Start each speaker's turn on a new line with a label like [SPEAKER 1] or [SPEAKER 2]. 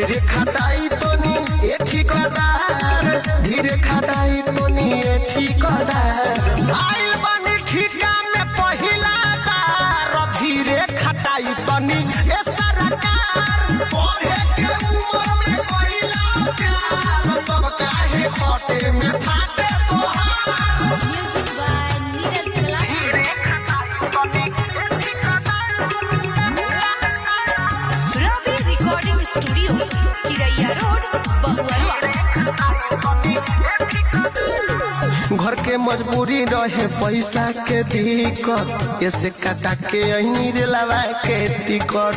[SPEAKER 1] धीरे खटाई तोनी ए ठिकादार, धीरे खटाई तोनी ए ठिकादार। आइल बनी ठिका में पहिला बार, धीरे खटाई तोनी ए सरकार। पढ़े के उम्र में कइला प्यार, तब काहे खटे में फाटे तोहार।
[SPEAKER 2] Music by Neeraj Ravi recording studio, Chiraiya road, Bahuarwa.
[SPEAKER 1] घर के मजबूरी रहे पैसा के दिक्कत, ऐसे कटा के अही रेलवा के टिकट।